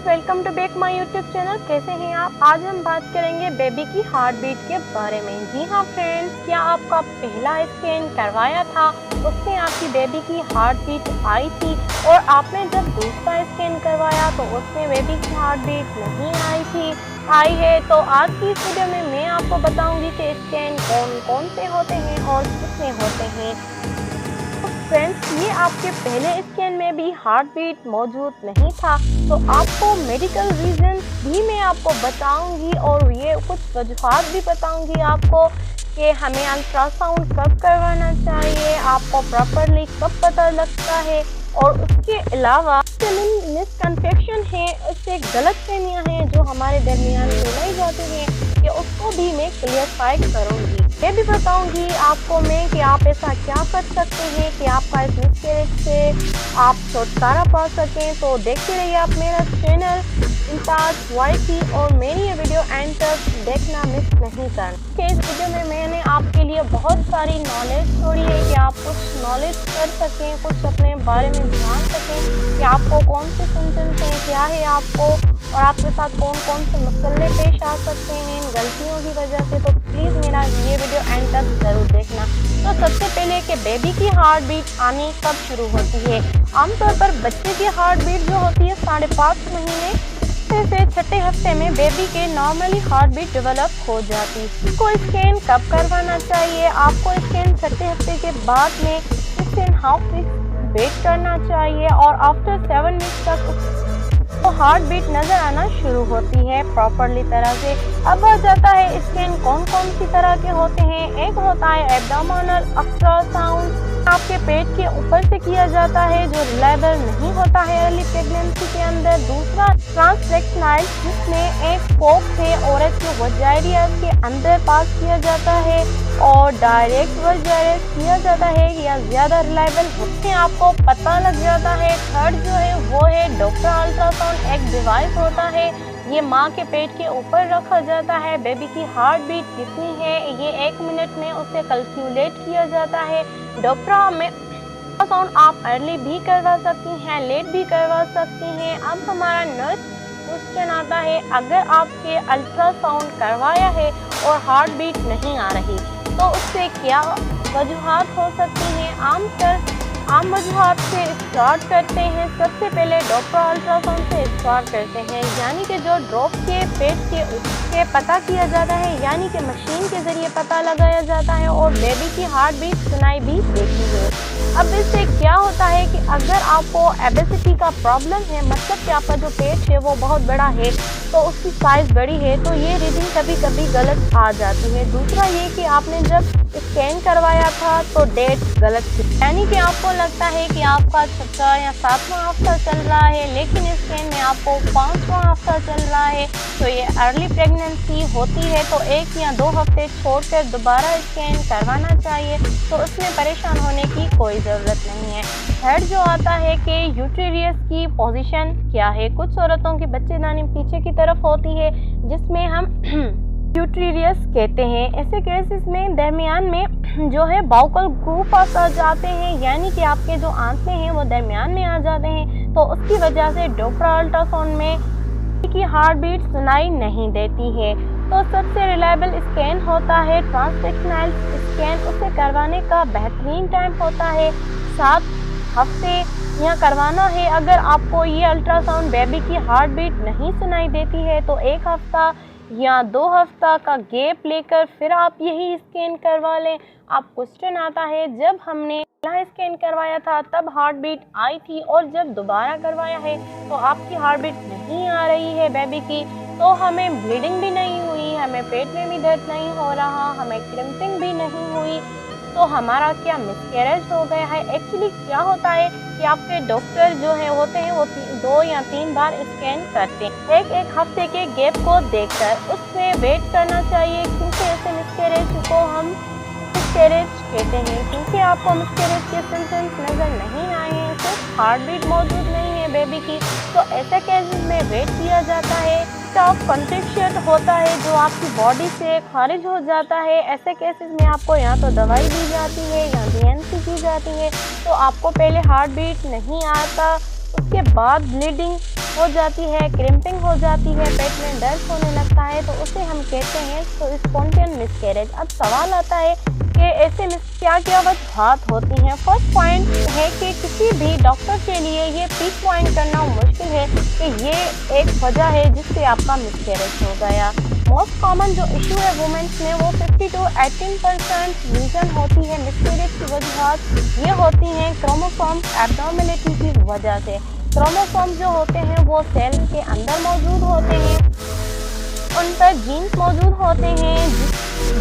Welcome to back my YouTube channel. कैसे हैं आप? आज हम बात करेंगे बेबी की हार्ट बीट के बारे में। जी हाँ फ्रेंड्स, क्या आपका पहला स्कैन करवाया था उसमें आपकी बेबी की हार्ट बीट आई थी और आपने जब दूसरा स्कैन करवाया तो उसमें बेबी की हार्ट बीट नहीं आई है? तो आज की इस वीडियो में मैं आपको बताऊंगी कि स्कैन कौन कौन से होते हैं और कितने होते हैं। फ्रेंड्स, ये आपके पहले स्कैन में भी हार्ट बीट मौजूद नहीं था तो आपको मेडिकल रीजन भी मैं आपको बताऊंगी और ये कुछ वजूहात भी बताऊंगी आपको कि हमें अल्ट्रासाउंड कब करवाना चाहिए, आपको प्रॉपरली कब पता लगता है, और उसके अलावा मिसकंसेप्शन है, उससे गलतफहमियां हैं जो हमारे दरमियान फैलाई जाती हैं कि उसको भी मैं क्लियरफाई करूंगी। मैं भी बताऊंगी आपको मैं कि आप ऐसा क्या कर सकते हैं कि आपका इस मिसकैरेज से आप छुटकारा पा सकें। तो देखते रहिए आप मेरा चैनल इम्ताज वाईटी और मेरी ये वीडियो एंड तक देखना मिस नहीं करना। इस वीडियो में मैंने आपके लिए बहुत सारी नॉलेज छोड़ी है कि आप कुछ नॉलेज कर सकें, कुछ अपने बारे में जान सकें कि आपको कौन से सिम्टम्स हैं, क्या है आपको, और आपके साथ कौन कौन से मसले पेश आ सकते हैं इन गलतियों की वजह से। तो प्लीज़ मेरा ये वीडियो एंड तक ज़रूर देखना। तो सबसे पहले कि बेबी की हार्ट बीट आनी कब शुरू होती है। आमतौर पर बच्चे की हार्ट बीट जो होती है 5.5 महीने से छठे हफ्ते में बेबी के नॉर्मली हार्ट बीट डेवलप हो जाती है। इसको स्कैन कब करवाना चाहिए? आपको स्कैन छठे हफ्ते के बाद में 6.5 वीक्स वेट करना चाहिए और आफ्टर 7 वीक्स तक तो हार्ट बीट नजर आना शुरू होती है प्रॉपरली तरह से। अब आ जाता है स्कैन कौन कौन सी तरह के होते हैं। एक होता है एब्डोमिनल अल्ट्रासाउंड, आपके पेट के ऊपर से किया जाता है जो रिलायबल नहीं होता है अर्ली प्रेगनेंसी के अंदर। दूसरा ट्रांसरेक्टनाइल, जिसमें एक पोक से औरत के वजाइरिया के अंदर पास किया जाता है और डायरेक्ट वजाइरिया किया जाता है या ज़्यादा रिलायबल उसमें आपको पता लग जाता है। थर्ड जो है वो है डॉप्लर अल्ट्रासाउंड। एक डिवाइस होता है, ये माँ के पेट के ऊपर रखा जाता है। बेबी की हार्ट बीट कितनी है ये 1 मिनट में उसे कैलकुलेट किया जाता है। डॉप्लर में अल्ट्रासाउंड आप अर्ली भी करवा सकती हैं, लेट भी करवा सकती हैं। अब हमारा नेक्स्ट क्वेश्चन आता है, अगर आपके अल्ट्रासाउंड करवाया है और हार्ट बीट नहीं आ रही तो उससे क्या वजूहात हो सकती हैं। आम वजूहात से स्टार्ट करते हैं। सबसे पहले डॉप्लर अल्ट्रासाउंड से स्टार्ट करते हैं, यानी कि जो ड्रॉप के पेट के उसके पता किया जाता है, यानी कि मशीन के ज़रिए पता लगाया जाता है और बेबी की हार्ट बीट सुनाई भी देती है। अब इससे क्या होता है कि अगर आपको ओबेसिटी का प्रॉब्लम है, मतलब कि आपका जो पेट है वो बहुत बड़ा है तो उसकी साइज़ बड़ी है, तो ये रीडिंग कभी कभी गलत आ जाती है। दूसरा ये कि आपने जब स्कैन करवाया था तो डेट गलत थी, यानी कि आपको लगता है कि आपका 6वां या 7वां हफ्ता चल रहा है लेकिन स्कैन में आपको 5वां हफ्ता चल रहा है, तो ये अर्ली प्रेगनेंसी होती है। तो 1 या 2 हफ्ते छोड़कर दोबारा स्कैन करवाना चाहिए, तो उसमें परेशान होने की कोई ज़रूरत नहीं है। थर्ड जो आता है कि यूट्रियस की पोजीशन क्या है। कुछ औरतों की बच्चेदानी पीछे की तरफ होती है जिसमें हम यूट्रियस कहते हैं। ऐसे केसेस में दरमियान में जो है बाउकल ग्रूप आ जाते हैं, यानी कि आपके जो आंतें हैं वो दरमियान में आ जाते हैं, तो उसकी वजह से डॉप्लर अल्ट्रासाउंड में की हार्ट बीट सुनाई नहीं देती है। तो सबसे रिलायबल स्कैन होता है ट्रांसरेक्टनाइल स्कैन। उसे करवाने का बेहतरीन टाइम होता है 7 हफ्ते या करवाना है। अगर आपको ये अल्ट्रासाउंड बेबी की हार्ट बीट नहीं सुनाई देती है तो 1 हफ्ता या 2 हफ्ता का गैप लेकर फिर आप यही स्कैन करवा लें। आप क्वेश्चन आता है, जब हमने पहला स्कैन करवाया था तब हार्ट बीट आई थी और जब दोबारा करवाया है तो आपकी हार्ट बीट नहीं आ रही है बेबी की, तो हमें ब्लीडिंग भी नहीं हुई, हमें पेट में भी दर्द नहीं हो रहा, हमें क्रैम्पिंग भी नहीं हुई, तो हमारा क्या मिसकैरेज हो गया है। एक्चुअली क्या होता है कि आपके डॉक्टर जो है होते हैं वो 2 या 3 बार स्कैन करते हैं एक हफ्ते के गैप को देखकर, उसमें वेट करना चाहिए, क्योंकि ऐसे मिसकैरेज को हम मिसकैरेज कहते हैं। क्योंकि आपको मिसकैरेज के सिम्टम्स नज़र नहीं आए हैं, सिर्फ हार्ट बीट मौजूद नहीं है बेबी की, तो ऐसे केसेस में वेट किया जाता है। स्टॉक कंट्रिक्शन होता है जो आपकी बॉडी से खारिज हो जाता है। ऐसे केसेस में आपको या तो दवाई दी जाती है या BNC की जाती है। तो आपको पहले हार्ट बीट नहीं आता उसके बाद ब्लीडिंग हो जाती है, क्रिम्पिंग हो जाती है, पेट में दर्द होने लगता है, तो उसे हम कहते हैं तो स्पॉन्टेनियस मिसकैरेज। अब सवाल आता है कि ऐसे में क्या वजूहात होती हैं। फर्स्ट पॉइंट है कि किसी भी डॉक्टर के लिए ये पिक पॉइंट करना मुश्किल है कि ये एक वजह है जिससे आपका मिसकैरेज हो गया। मोस्ट कॉमन जो इशू है वुमेन्स में वो 50 to 18% रीज़न होती है मिसकैरेज की वजूहात। ये होती हैं क्रोमोसोम्स एब्नॉर्मेलिटी की वजह से। क्रोमोसोम जो होते हैं वो सेल के अंदर मौजूद होते हैं, उन पर जीन्स मौजूद होते हैं।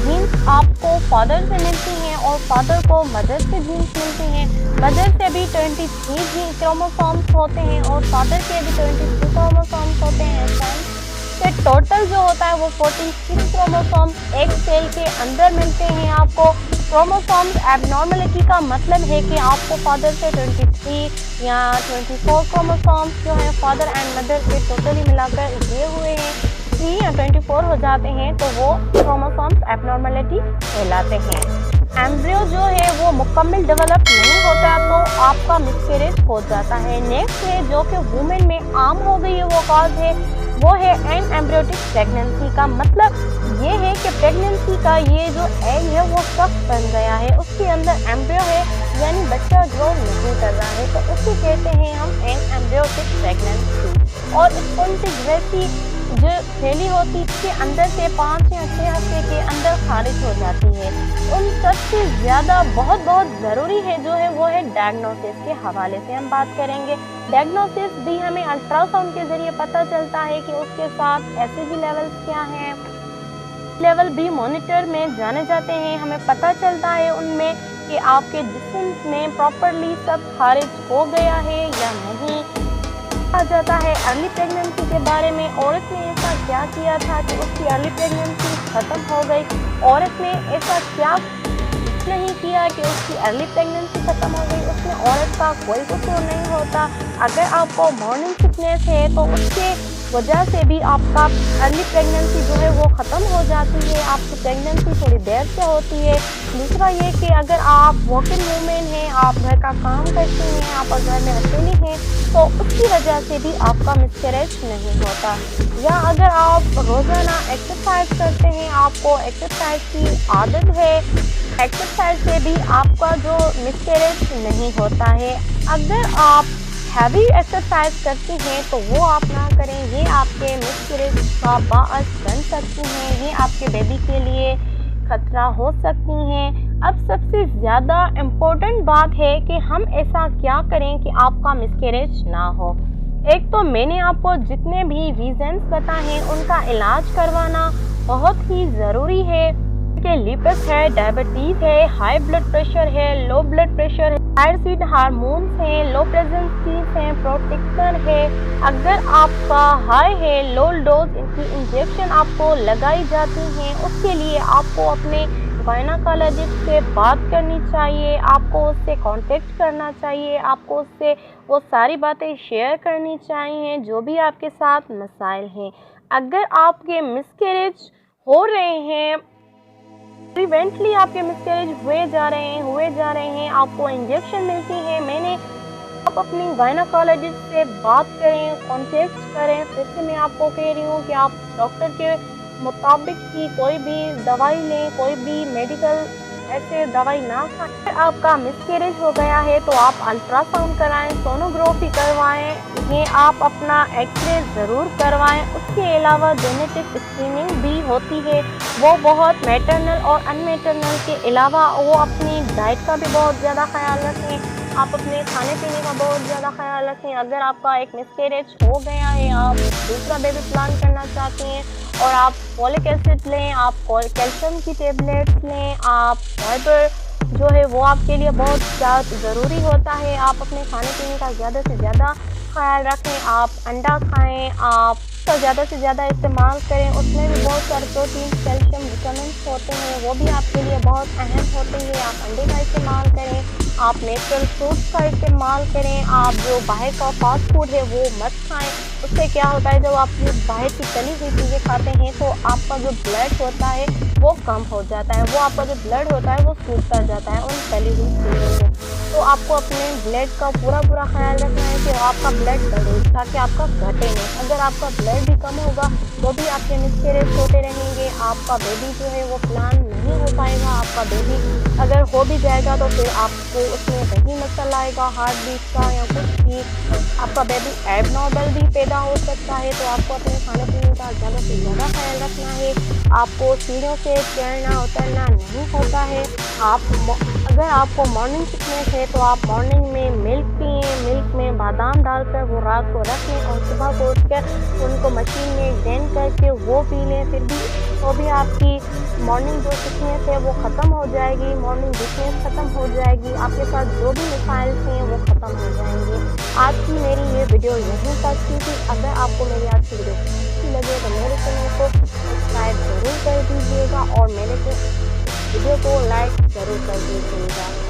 जीन्स आपको फादर से मिलती हैं और फादर को मदर से जीन्स मिलती हैं। मदर से भी 23 क्रोमोसोम्स होते हैं और फादर के भी 23 क्रोमोसोम्स होते हैं। से टोटल जो होता है वो 46 क्रोमोसोम्स एक सेल के अंदर मिलते हैं आपको। क्रोमोसोम्स एबनॉर्मलिटी का मतलब है कि आपको फादर से 23 या 24 क्रोमोसोम्स जो है फादर एंड मदर से टोटली मिलाकर दिए हुए हैं 3 या 24 हो जाते हैं, तो वो क्रोमोसोम्स एबनॉर्मलिटी कहलाते हैं। एम्ब्रियो जो है वो मुकम्मल डेवलप नहीं होता तो आपका मिसकैरेज हो जाता है। नेक्स्ट है जो कि वुमेन में आम हो गई है वो कॉज है, वो है एन एम्ब्रियोटिक प्रेगनेंसी का। मतलब ये है कि प्रेगनेंसी का ये जो एग है वो सख्त बन गया है, उसके अंदर एम्ब्रियो है यानी बच्चा ग्रो नहीं कर रहा है, तो उसे कहते हैं हम एन एम्ब्रियोटिक प्रेगनेंसी। और स्पॉन्टेनियस जो थैली होती है इसके अंदर से 5 या 6 हफ्ते के अंदर खारिज हो जाती है। उन सबसे ज़्यादा बहुत ज़रूरी है जो है वो है डायग्नोसिस के हवाले से हम बात करेंगे। डायग्नोसिस भी हमें अल्ट्रासाउंड के ज़रिए पता चलता है कि उसके साथ एसिड लेवल्स क्या हैं, लेवल भी मॉनिटर में जाने जाते हैं। हमें पता चलता है उनमें कि आपके जिस्म में प्रॉपरली सब खारिज हो गया है या नहीं। आ जाता है अर्ली प्रेगनेंसी के बारे में। औरत ने ऐसा क्या किया था कि उसकी अर्ली प्रेगनेंसी ख़त्म हो गई, औरत ने ऐसा क्या नहीं किया कि उसकी अर्ली प्रेगनेंसी ख़त्म हो गई, उसमें औरत का कोई कसूर नहीं होता। अगर आपको मॉर्निंग सिकनेस है तो उसके वजह से भी आपका अर्ली प्रेगनेंसी जो है वो ख़त्म हो जाती है, आपकी प्रेगनेंसी थोड़ी देर से होती है। दूसरा ये कि अगर आप वर्किंग वूमेन हैं, आप घर का काम करती हैं, आप घर में अकेली हैं, तो उसकी वजह से भी आपका मिसकैरेज नहीं होता। या अगर आप रोज़ाना एक्सरसाइज करते हैं, आपको एक्सरसाइज की आदत है, एक्सरसाइज से भी आपका जो मिसकैरेज नहीं होता है। अगर आप हैवी एक्सरसाइज करती हैं तो वो आप ना करें, ये आपके मिसकैरेज का बाअस बन सकती हैं, ये आपके बेबी के लिए खतरा हो सकती हैं। अब सबसे ज़्यादा इम्पोर्टेंट बात है कि हम ऐसा क्या करें कि आपका मिसकैरेज ना हो। एक तो मैंने आपको जितने भी रीज़न्स बताए हैं उनका इलाज करवाना बहुत ही ज़रूरी है कि लिपिड है, डायबिटीज़ है, हाई ब्लड प्रेशर है, लो ब्लड प्रेशर है, थायराइड हार्मोन्स हैं, लो प्रेगनेंसीज हैं, प्रोटेक्टर है। अगर आपका हाई है, लो डोज इनकी इंजेक्शन आपको लगाई जाती हैं, उसके लिए आपको अपने गायनेकोलॉजिस्ट से बात करनी चाहिए, आपको उससे कांटेक्ट करना चाहिए, आपको उससे वो सारी बातें शेयर करनी चाहिए जो भी आपके साथ मसाइल हैं। अगर आपके मिसकैरेज हो रहे हैं, प्रिवेंटली आपके मिसकैरेज हुए जा रहे हैं, आपको इंजेक्शन मिलती है, आप अपनी गायनेकोलॉजिस्ट से बात करें, कांटेक्ट करें। फिर से मैं आपको कह रही हूँ कि आप डॉक्टर के मुताबिक की कोई भी दवाई लें, कोई भी मेडिकल ऐसे दवाई ना खाएं। आपका मिसकैरेज हो गया है तो आप अल्ट्रासाउंड कराएं, सोनोग्राफी करवाएं, ये आप अपना एक्सरे ज़रूर करवाएं। उसके अलावा जेनेटिक स्क्रीनिंग भी होती है, वो बहुत मैटरनल और अनमैटरनल के अलावा वो अपनी डाइट का भी बहुत ज़्यादा ख्याल रखें, आप अपने खाने पीने का बहुत ज़्यादा ख्याल रखें। अगर आपका एक मिसकैरेज हो गया है, आप दूसरा बेबी प्लान करना चाहती हैं और आप फॉलिक एसिड लें, आप कैल्शियम की टेबलेट्स लें, आप फाइबर जो है वो आपके लिए बहुत ज़्यादा ज़रूरी होता है। आप अपने खाने पीने का ज़्यादा से ज़्यादा ख्याल रखें, आप अंडा खाएं, आप तो ज़्यादा से ज़्यादा इस्तेमाल करें, उसमें भी बहुत सारे प्रोटीन, कैल्शियम, विटामिन्स होते हैं, वो भी आपके लिए बहुत अहम होते हैं। आप अंडे का इस्तेमाल करें, आप नेचुरल फ्रूट्स का इस्तेमाल करें, आप जो बाहर का फास्ट फूड है वो मत खाएं। उससे क्या होता है, जब आप ये बाहर की तली हुई चीज़ें खाते हैं तो आपका जो ब्लड होता है वो कम हो जाता है, वो आपका जो ब्लड होता है वो सूखता जाता है उन तली हुई चीज़ों से। तो आपको अपने ब्लड का पूरा ख्याल रखना है कि आपका ब्लड बढ़े ताकि आपका घटे नहीं। अगर आपका ब्लड भी कम होगा तो भी आपके मिसकैरेज होते रहेंगे, आपका बेबी जो है वो प्लान नहीं हो पाएगा। आपका बेबी अगर हो भी जाएगा तो फिर आपको उसमें वही मसला आएगा हार्ट बीट का या कुछ भी, आपका बेबी एबनॉर्मल भी पैदा हो सकता है। तो आपको अपने खाने पीने का ज़्यादा से ज़्यादा ख्याल रखना है। आपको सीढ़ियों से चढ़ना उतरना नहीं होता है। अगर आपको मॉर्निंग सिकनेस है तो आप मॉर्निंग में मिल्क पिएँ, मिल्क में बादाम डालकर वो रात को रख लें और सुबह को उठकर उनको मशीन में ग्राइंड करके वो पी लें। फिर भी तो भी आपकी मॉर्निंग जो सिकनेस है वो ख़त्म हो जाएगी, मॉर्निंग वीकनेस ख़त्म हो जाएगी, आपके साथ जो भी मसाइल थे वो ख़त्म हो जाएंगे। आज की मेरी ये वीडियो यहीं तक की थी। अगर आपको मेरी आज की वीडियो अच्छी लगे तो मेरे चैनल को सब्सक्राइब ज़रूर कर दीजिएगा और मेरे वीडियो को लाइक ज़रूर